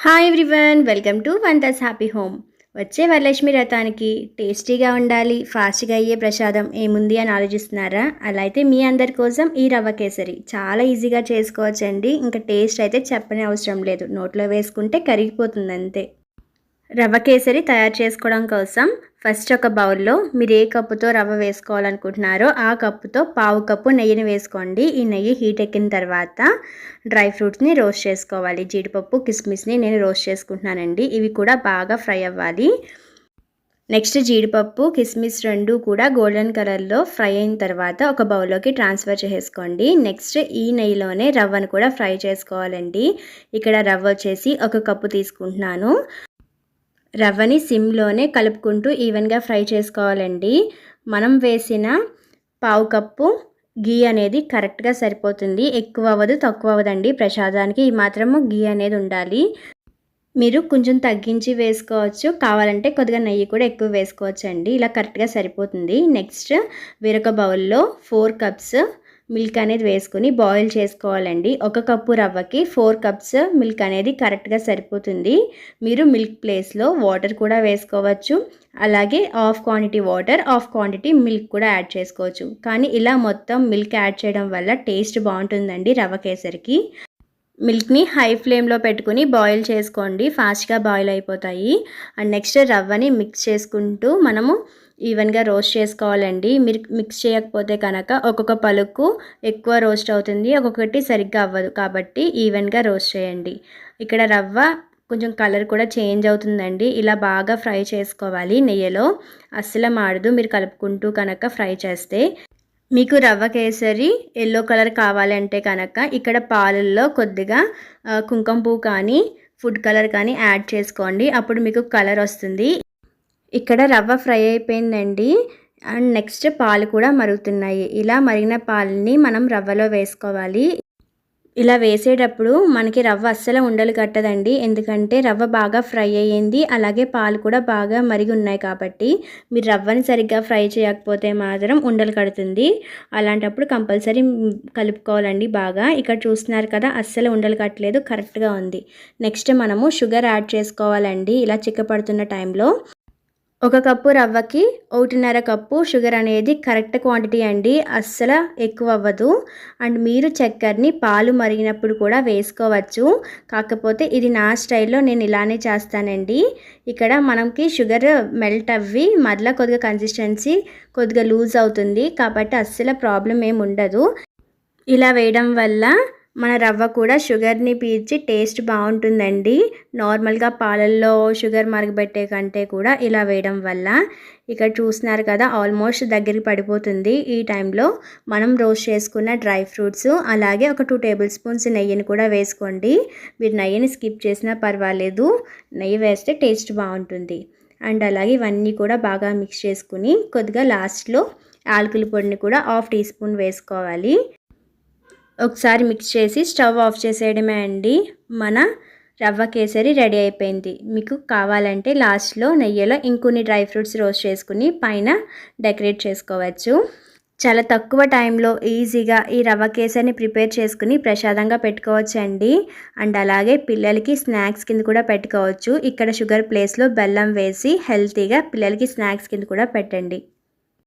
Hi everyone, welcome to వంటస్ happy home. వచ్చే వరలక్ష్మి వ్రతానికి టేస్టీగా ఉండాలి, ఫాస్ట్గా అయ్యే ప్రసాదం ఏముంది అని ఆలోచిస్తున్నారా? అలా అయితే మీ అందరి కోసం ఈ రవ్వ కేసరి చాలా ఈజీగా చేసుకోవచ్చండి. ఇంకా టేస్ట్ అయితే చెప్పనే అవసరం లేదు, నోట్లో వేసుకుంటే కరిగిపోతుంది అంతే. రవ్వ కేసరి తయారు చేసుకోవడం కోసం ఫస్ట్ ఒక బౌల్లో మీరు ఏ కప్పుతో రవ్వ వేసుకోవాలనుకుంటున్నారో ఆ కప్పుతో పావు కప్పు నెయ్యిని వేసుకోండి. ఈ నెయ్యి హీట్ ఎక్కిన తర్వాత డ్రై ఫ్రూట్స్ని రోస్ట్ చేసుకోవాలి. జీడిపప్పు, కిస్మిస్ని నేను రోస్ట్ చేసుకుంటున్నానండి. ఇవి కూడా బాగా ఫ్రై అవ్వాలి. నెక్స్ట్ జీడిపప్పు, కిస్మిస్ రెండు కూడా గోల్డెన్ కలర్లో ఫ్రై అయిన తర్వాత ఒక బౌల్లోకి ట్రాన్స్ఫర్ చేసుకోండి. నెక్స్ట్ ఈ నెయ్యిలోనే రవ్వను కూడా ఫ్రై చేసుకోవాలండి. ఇక్కడ రవ్వ వచ్చేసి ఒక కప్పు తీసుకుంటున్నాను. రవ్వని సిమ్లోనే కలుపుకుంటూ ఈవెన్గా ఫ్రై చేసుకోవాలండి. మనం వేసిన పావు కప్పు గీ అనేది కరెక్ట్గా సరిపోతుంది. ఎక్కువ అవ్వదు, తక్కువ అవ్వదండి. ప్రసాదానికి ఈ మాత్రము గీ అనేది ఉండాలి. మీరు కొంచెం తగ్గించి వేసుకోవచ్చు, కావాలంటే కొద్దిగా నెయ్యి కూడా ఎక్కువ వేసుకోవచ్చు అండి. ఇలా కరెక్ట్గా సరిపోతుంది. నెక్స్ట్ వేరొక బౌల్లో 4 కప్స్ మిల్క్ అనేది వేసుకుని బాయిల్ చేసుకోవాలండి. ఒక కప్పు రవ్వకి 4 కప్స్ మిల్క్ అనేది కరెక్ట్గా సరిపోతుంది. మీరు మిల్క్ ప్లేస్లో వాటర్ కూడా వేసుకోవచ్చు. అలాగే half quantity water, half quantity milk కూడా యాడ్ చేసుకోవచ్చు. కానీ ఇలా మొత్తం మిల్క్ యాడ్ చేయడం వల్ల టేస్ట్ బాగుంటుందండి రవ్వ కేసరికి. మిల్క్ని హై ఫ్లేమ్లో పెట్టుకుని బాయిల్ చేసుకోండి, ఫాస్ట్గా బాయిల్ అయిపోతాయి. అండ్ నెక్స్ట్ రవ్వని మిక్స్ చేసుకుంటూ మనము ఈవెన్గా రోస్ట్ చేసుకోవాలండి. మీరు మిక్స్ చేయకపోతే కనుక ఒక్కొక్క పలుకు ఎక్కువ రోస్ట్ అవుతుంది, ఒక్కొక్కటి సరిగ్గా అవ్వదు. కాబట్టి ఈవెన్గా రోస్ట్ చేయండి. ఇక్కడ రవ్వ కొంచెం కలర్ కూడా చేంజ్ అవుతుందండి. ఇలా బాగా ఫ్రై చేసుకోవాలి నెయ్యిలో, అస్సలు మాడదు మీరు కలుపుకుంటూ కనుక ఫ్రై చేస్తే. మీకు రవ్వ కేసరి ఎల్లో కలర్ కావాలంటే కనుక ఇక్కడ పాలల్లో కొద్దిగా కుంకుమ పువ్వు కానీ ఫుడ్ కలర్ కానీ యాడ్ చేసుకోండి, అప్పుడు మీకు కలర్ వస్తుంది. ఇక్కడ రవ్వ ఫ్రై అయిపోయిందండి. అండ్ నెక్స్ట్ పాలు కూడా మరుగుతున్నాయి. ఇలా మరిగిన పాలని మనం రవ్వలో వేసుకోవాలి. ఇలా వేసేటప్పుడు మనకి రవ్వ అస్సలు ఉండలు కట్టదండి, ఎందుకంటే రవ్వ బాగా ఫ్రై అయ్యింది. అలాగే పాలు కూడా బాగా మరిగి ఉన్నాయి కాబట్టి మీరు రవ్వని సరిగ్గా ఫ్రై చేయకపోతే మాత్రం ఉండలు కడుతుంది. అలాంటప్పుడు కంపల్సరీ కలుపుకోవాలండి బాగా. ఇక్కడ చూస్తున్నారు కదా, అస్సలు ఉండలు కట్టలేదు, కరెక్ట్గా ఉంది. నెక్స్ట్ మనము షుగర్ యాడ్ చేసుకోవాలండి. ఇలా చిక్కపడుతున్న టైంలో ఒక కప్పు రవ్వకి 1.5 కప్పు షుగర్ అనేది కరెక్ట్ క్వాంటిటీ అండి, అస్సలు ఎక్కువ అవ్వదు. అండ్ మీరు చక్కెరని పాలు మరిగినప్పుడు కూడా వేసుకోవచ్చు, కాకపోతే ఇది నా స్టైల్లో నేను ఇలానే చేస్తానండి. ఇక్కడ మనకి షుగర్ మెల్ట్ అవ్వి మరలా కొద్దిగా కన్సిస్టెన్సీ కొద్దిగా లూజ్ అవుతుంది, కాబట్టి అస్సలు ప్రాబ్లం ఏమి ఉండదు. ఇలా వేయడం వల్ల మన రవ్వ కూడా షుగర్ని పీల్చి టేస్ట్ బాగుంటుందండి. నార్మల్గా పాలల్లో షుగర్ మరగబెట్టే కంటే కూడా ఇలా వేయడం వల్ల. ఇక్కడ చూస్తున్నారు కదా, ఆల్మోస్ట్ దగ్గరికి పడిపోతుంది. ఈ టైంలో మనం రోస్ట్ చేసుకున్న డ్రై ఫ్రూట్స్, అలాగే ఒక 2 టేబుల్ స్పూన్స్ నెయ్యిని కూడా వేసుకోండి. మీరు నెయ్యిని స్కిప్ చేసినా పర్వాలేదు, నెయ్యి వేస్తే టేస్ట్ బాగుంటుంది. అండ్ అలాగే ఇవన్నీ కూడా బాగా మిక్స్ చేసుకుని కొద్దిగా లాస్ట్లో యాలకుల పొడిని కూడా 1/2 టీ స్పూన్ వేసుకోవాలి. ఒకసారి మిక్స్ చేసి స్టవ్ ఆఫ్ చేసేయడమే అండి. మన రవ్వ కేసరి రెడీ అయిపోయింది. మీకు కావాలంటే లాస్ట్లో నెయ్యిలో ఇంకొన్ని డ్రై ఫ్రూట్స్ రోస్ట్ చేసుకుని పైన డెకరేట్ చేసుకోవచ్చు. చాలా తక్కువ టైంలో ఈజీగా ఈ రవ్వ కేసరిని ప్రిపేర్ చేసుకుని ప్రసాదంగా పెట్టుకోవచ్చు అండి. అండ్ అలాగే పిల్లలకి స్నాక్స్ కింద కూడా పెట్టుకోవచ్చు. ఇక్కడ షుగర్ ప్లేస్లో బెల్లం వేసి హెల్తీగా పిల్లలకి స్నాక్స్ కింద కూడా పెట్టండి.